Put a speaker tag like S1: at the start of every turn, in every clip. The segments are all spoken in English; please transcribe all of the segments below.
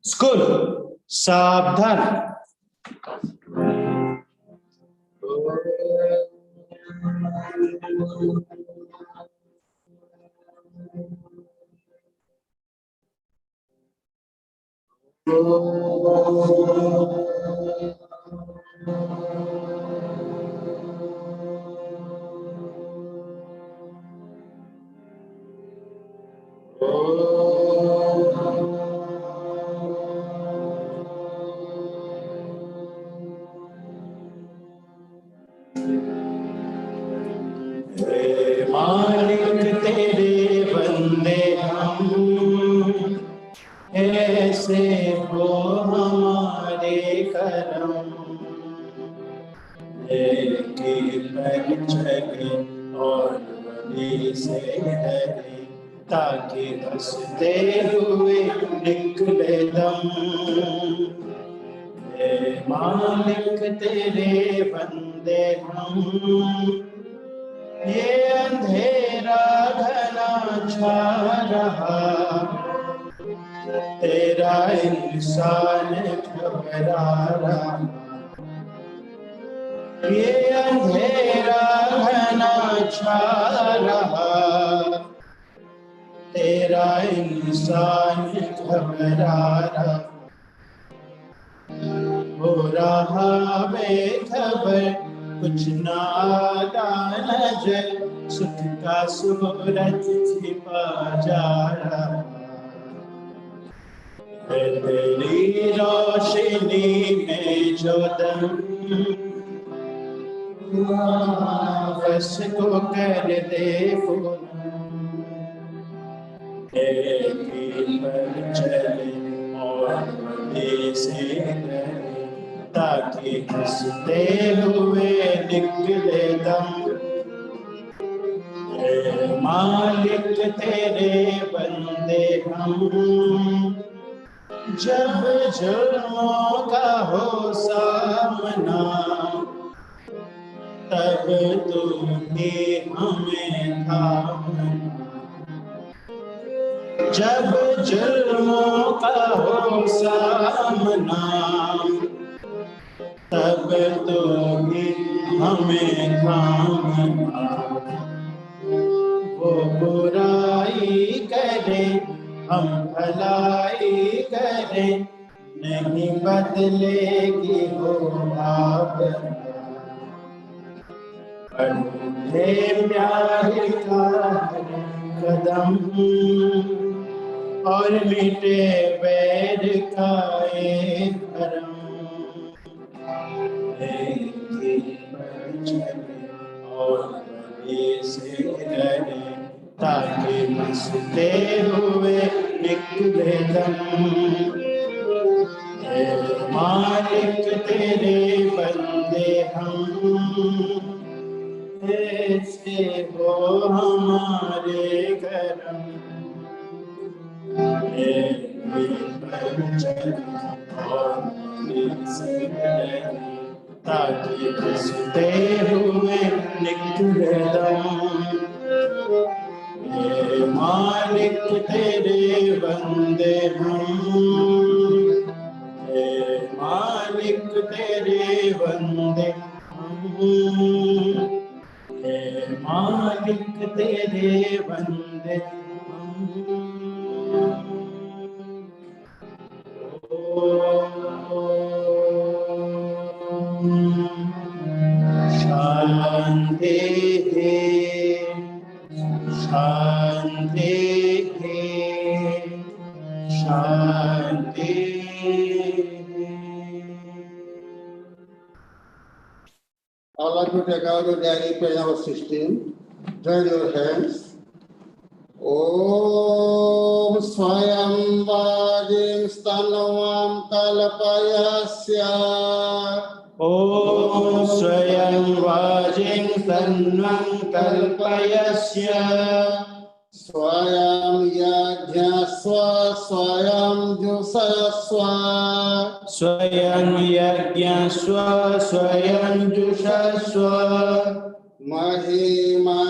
S1: School सावधान। मालिक तेरे बंदे हम, ऐसे हो हमारे करम, लेके पर चले और बड़ी से डरे, ताकि हंसते हुए निकले दम। मालिक तेरे बंदे हम, ये अंधेरा घना छा रहा, तेरा इंसान घबरा रहा। ये अंधेरा घना छा रहा, तेरा इंसान घबरा रहा। हो रहा बेखबर कुछ नादा नजर, सुख का सूरज छिपा जा रहा। तेरी रोशनी में जो दम बस को कर दे पर चले और बड़े से डरे, ताकि हंसते हुए निकले दम। मालिक तेरे बंदे हम, जब जुल्मों का हो सामना, तब तू ही हमें थामना। जब जुल्मों का हो सामना, तब तो ही हमें थामना। वो बुराई करे हम भलाई करें, नहीं बदलेगी वो भावना। बढ़े प्यार का कदम और मिटे वैर का एक भरम, और बड़े से डरे, ताकि हंसते हुए निकले दम। मालिक तेरे बंदे हम, ऐसे हो हमारे करम। ताकि हंसते हुए निकले दम। मालिक तेरे बंदे हम, मालिक तेरे बंदे हम, मालिक तेरे बंदे हम। शांति शांति शांति।
S2: I'd like to take out the daily prayer number 16. Join your hands. Om Swayam Vajim Stanvam Kalpayasya.
S1: Om Swayam Vajim Stanvam Kalpayasya.
S2: Swayam Yajñasva Swayam Jusasva.
S1: Swayam Yajñasva Swayam Jusasva.
S2: Mahimatini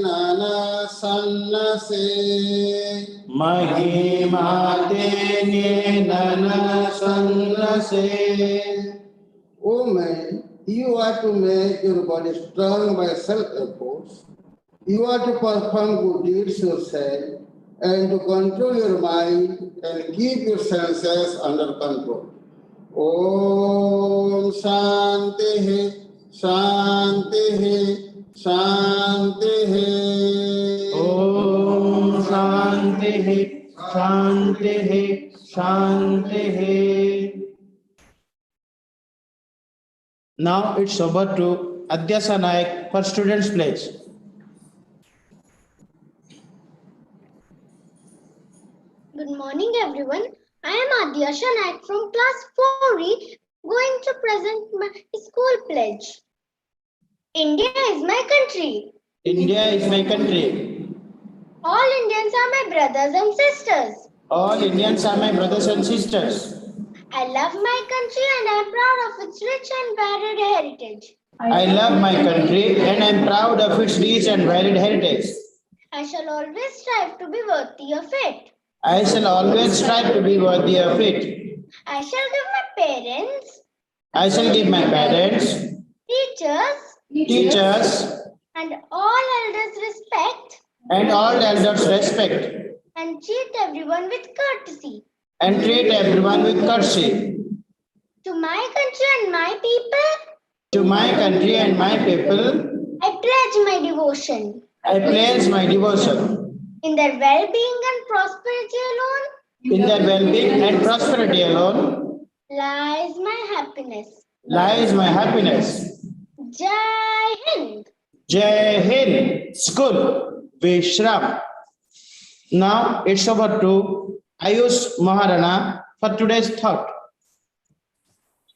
S2: Nana Sannase.
S1: महिमाते नन सन्नसे.
S2: O man, you are to make your body strong by self-efforts. You are to perform good deeds yourself and to control your mind and keep your senses under control. Om Shanti Shanti Shanti.
S1: Om Shanti Shanti Shanti. Now it's over to Adyasa Naik for students' pledge.
S3: Good morning, everyone. I am Adyasha Naik from class 4E, going to present my school pledge. India is my country.
S1: India is my country.
S3: All Indians are my brothers and sisters.
S1: All Indians are my brothers and sisters.
S3: I love my country and I am proud of its rich and varied heritage.
S1: I love my country and I am proud of its rich and varied heritage.
S3: I shall always strive to be worthy of it.
S1: I shall always strive to be worthy of it.
S3: I shall give my parents,
S1: I shall give my parents, teachers,
S3: and all elders respect
S1: and all elders respect
S3: and treat everyone with courtesy.
S1: and treat everyone with courtesy.
S3: To my country and my people,
S1: To my country and my people,
S3: I pledge my devotion.
S1: I pledge my devotion.
S3: In their well-being and prosperity alone
S1: In their well-being and prosperity alone
S3: lies my happiness.
S1: lies my happiness.
S3: Jai Hind.
S1: Jai Hind. School. Vishram. Now it's over to Ayush Maharana for today's thought.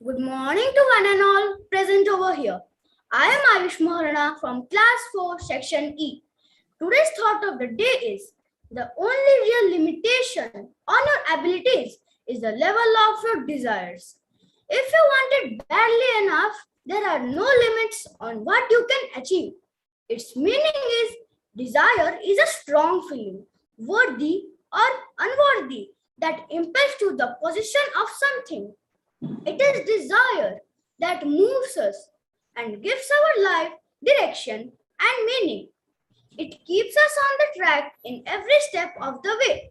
S4: Good morning to one and all present over here. I am Ayush Maharana from class 4 section E. Today's thought of the day is the only real limitation on your abilities is the level of your desires. If you want it badly enough, there are no limits on what you can achieve. Its meaning is desire is a strong feeling, worthy or unworthy, that impels to the possession of something. It is desire that moves us and gives our life direction and meaning. It keeps us on the track in every step of the way.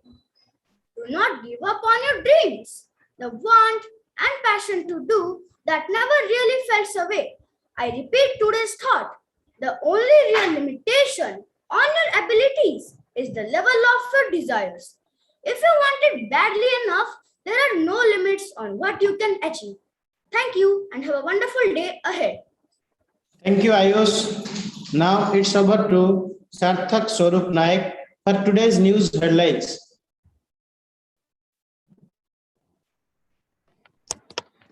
S4: Do not give up on your dreams, the want and passion to do that never really fades away. I repeat today's thought. The only real limitation on your abilities is the level of your desires. If you want it badly enough, there are no limits on what you can achieve. Thank you and have a wonderful day ahead.
S1: Thank you, Ayush. Now it's over to Sarthak Swarup Naik for today's news headlines.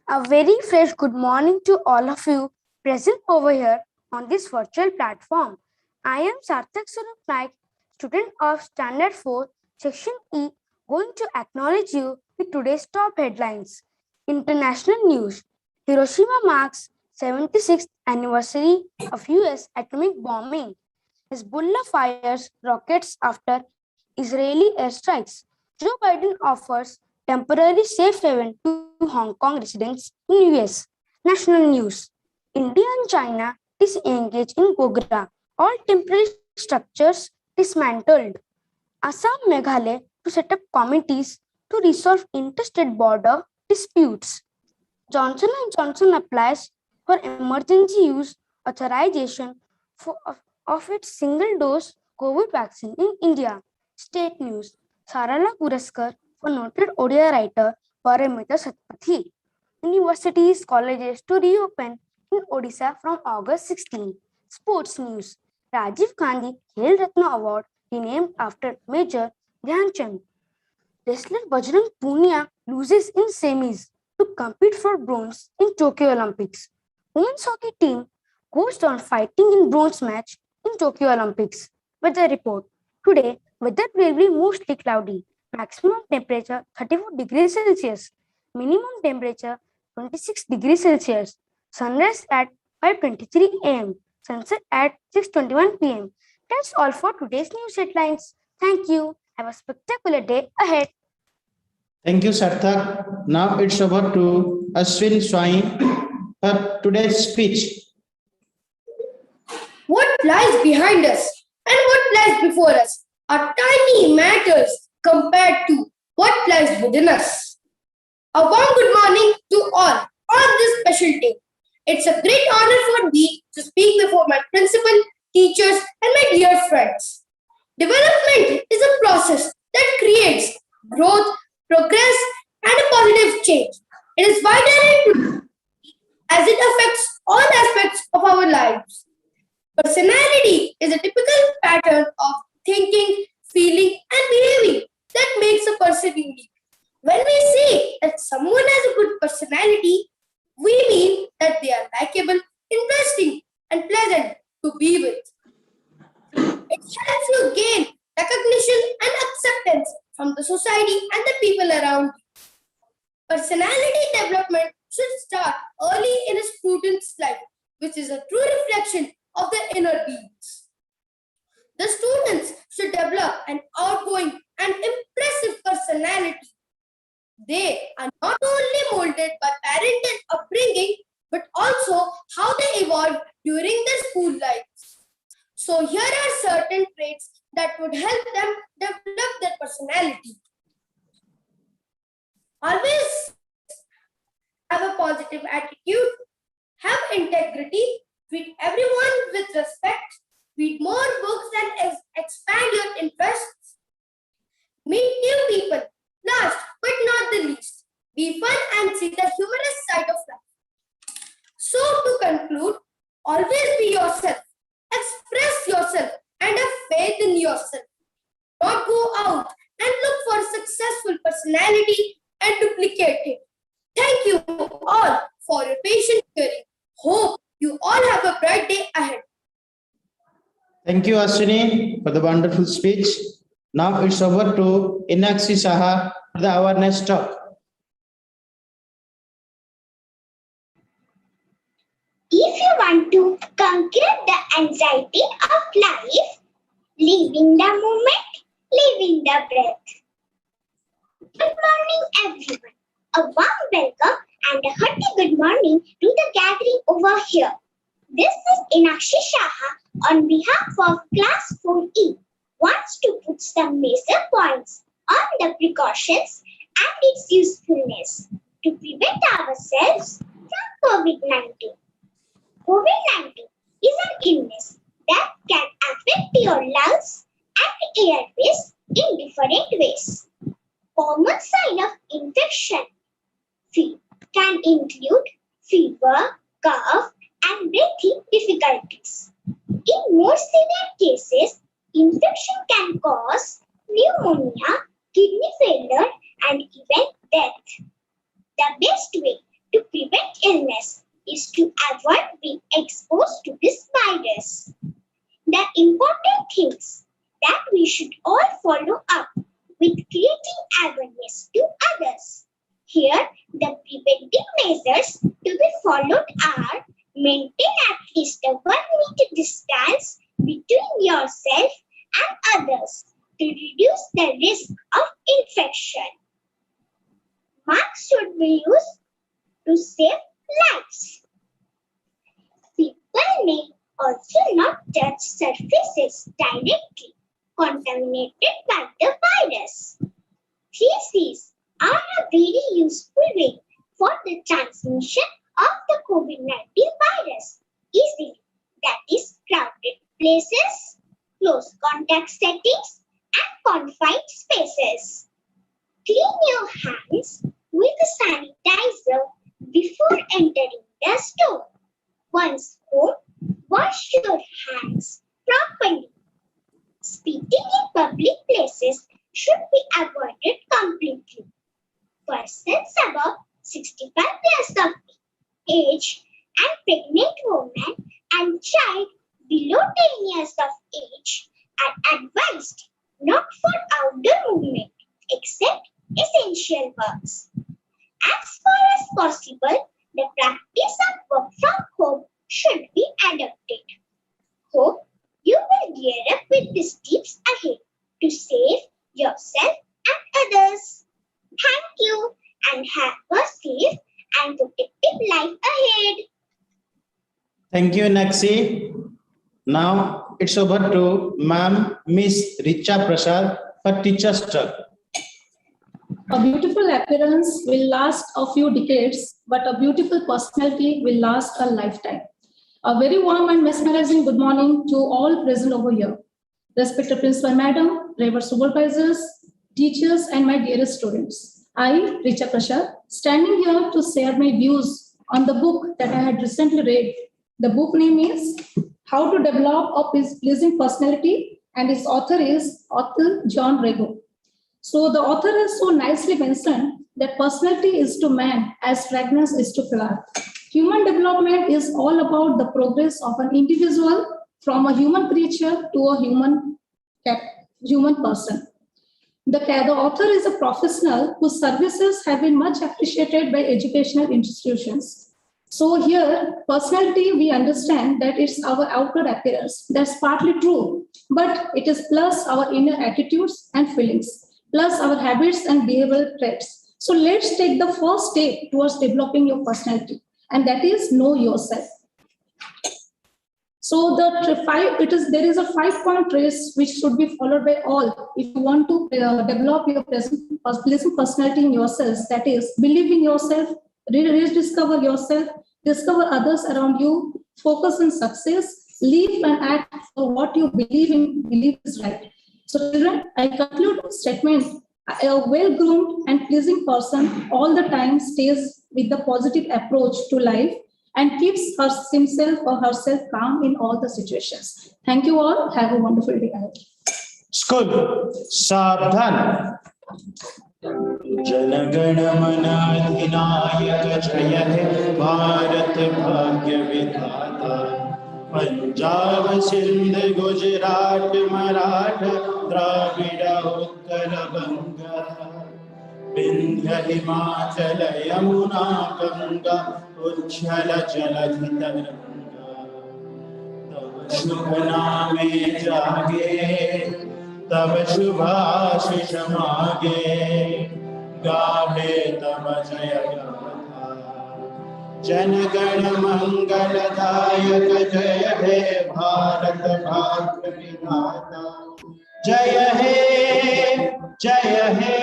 S5: A very fresh good morning to all of you present over here on this virtual platform. I am Sarthak Swarup Naik, student of Standard 4, Section E, going to acknowledge you with today's top headlines. International news. Hiroshima marks 76th anniversary of US atomic bombing. Hezbollah fires rockets after Israeli airstrikes. Joe Biden offers temporary safe haven to Hong Kong residents in US. National news. India and China disengage in Gogra. All temporary structures dismantled. Assam, Meghalaya to set up committees to resolve interstate border disputes. Johnson & Johnson applies for emergency use authorization of its single-dose COVID vaccine in India. State news. Sarala Puraskar for noted Odia writer Paramita Satpathy. Universities, colleges to reopen in Odisha from August 16. Sports news. Rajiv Gandhi Khel Ratna Award renamed after Major Dhyan Chand. Wrestler Bajrang Punia loses in semis to compete for bronze in Tokyo Olympics. Women's hockey team goes down fighting in bronze match in Tokyo Olympics. Weather report. Today, weather will be mostly cloudy. Maximum temperature 34 degrees Celsius. Minimum temperature 26 degrees Celsius. Sunrise at 5:23 a.m. Sunset at 6:21 p.m. That's all for today's news headlines. Thank you. Have a spectacular day ahead.
S1: Thank you, Sarthak. Now it's over to Ashwin Swain for today's speech.
S4: What lies behind us and what lies before us are tiny matters compared to what lies within us. A warm good morning to all on this special day. It's a great honor for me to speak before my principal, teachers, and my dear friends. Development is a process that creates growth, progress, and a positive change. It is vital as it affects all aspects of our lives. Personality is a typical pattern of thinking, feeling, and behaving that makes a person unique. When we say that someone has a good personality, we mean that they are likable, interesting, and pleasant to be with. It helps you gain recognition and acceptance from the society and the people around you. Personality development should start early in a student's life, which is a true reflection of their inner beings. The students should develop an outgoing and impressive personality. They are not only molded by parental upbringing, but also how they evolve during their school lives. So here are certain traits that would help them develop their personality. Always have a positive attitude, have integrity, treat everyone with respect, read more books and expand your interests, meet new people. Last but not the least, be fun and see the humorous side of life. So to conclude, always be yourself, express yourself, and have faith in yourself. Not go out and look for a successful personality and duplicate it. Thank you all for your patient hearing. Hope you all have a bright day ahead.
S1: Thank you, Ashwini, for the wonderful speech. Now it's over to Inakshi Saha for the awareness talk.
S3: If you want to conquer the anxiety of life, live in the moment, live in the breath. Good morning, everyone. A warm welcome and a hearty good morning to the gathering over here. This is Inakshi Saha on behalf of Class 4E. Wants to put some major points on the precautions and its usefulness to prevent ourselves from COVID-19. COVID-19 is an illness that can affect your lungs and airways in different ways. Common sign of infection can include fever, cough, and breathing difficulties. In more severe cases, infection can cause pneumonia, kidney failure, and even death. The best way to prevent illness is to avoid being exposed to this virus. The important things that we should all follow up with creating awareness to others. Here, the preventive measures to be followed are: maintain at least a 1 meter distance between yourself and others to reduce the risk of infection. Masks should be used to save lives. People may also not touch surfaces directly contaminated by the virus. 3Cs are a very useful way for the transmission of the COVID-19 virus easily. That is crowded places, close contact settings, and confined spaces. Clean your hands with a sanitizer before entering the store. Once home, wash your hands properly. Spitting in public places should be avoided completely. Persons above 65 years of age and pregnant women and child below 10 years of age are advised not for outdoor movement except essential works. As far as possible, the practice of work from home should be adopted. Hope you will gear up with these tips ahead to save yourself and others. Thank you and have a safe and protective life ahead.
S1: Thank you, Nakshi. Now it's over to Ma'am Miss Richa Prasad for Teacher's Talk.
S6: A beautiful appearance will last a few decades, but a beautiful personality will last a lifetime. A very warm and mesmerizing good morning to all present over here. Respected Principal Madam, Reverend Supervisors, teachers, and my dearest students. I, Richa Prasad, standing here to share my views on the book that I had recently read. The book name is How to Develop a Pleasing Personality, and its author is author John Rego. So the author has so nicely mentioned that personality is to man as fragrance is to flower. Human development is all about the progress of an individual from a human creature to a human person. The author is a professional whose services have been much appreciated by educational institutions. So here, personality, we understand that it's our outward appearance. That's partly true, but it is plus our inner attitudes and feelings, plus our habits and behavioral traits. So let's take the first step towards developing your personality, and that is know yourself. So there is a 5-point race which should be followed by all if you want to develop your pleasant personality in yourselves. That is, believe in yourself, rediscover yourself, discover others around you, focus on success, live and act for what you believe is right. So children, I conclude the statement. A well-groomed and pleasing person all the time stays with the positive approach to life and keeps himself or herself calm in all the situations. Thank you all. Have a wonderful day ahead.
S1: School, Sabdhan. जनगण मन अधिनायक जय हे भारत भाग्य विधाता पंजाब सिंध गुजरात मराठा द्राविड़ उत्कल बंगा विंध्य हिमाचल यमुना गंगा उच्छल जलधि तरंगा तब शुभ नामे जागे तब शुभाशिष मागे गाहे तब जय गाथा जनगण मंगलदायक जय हे भारत भाग्य विधाता जय हे जय हे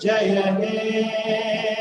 S1: जय हे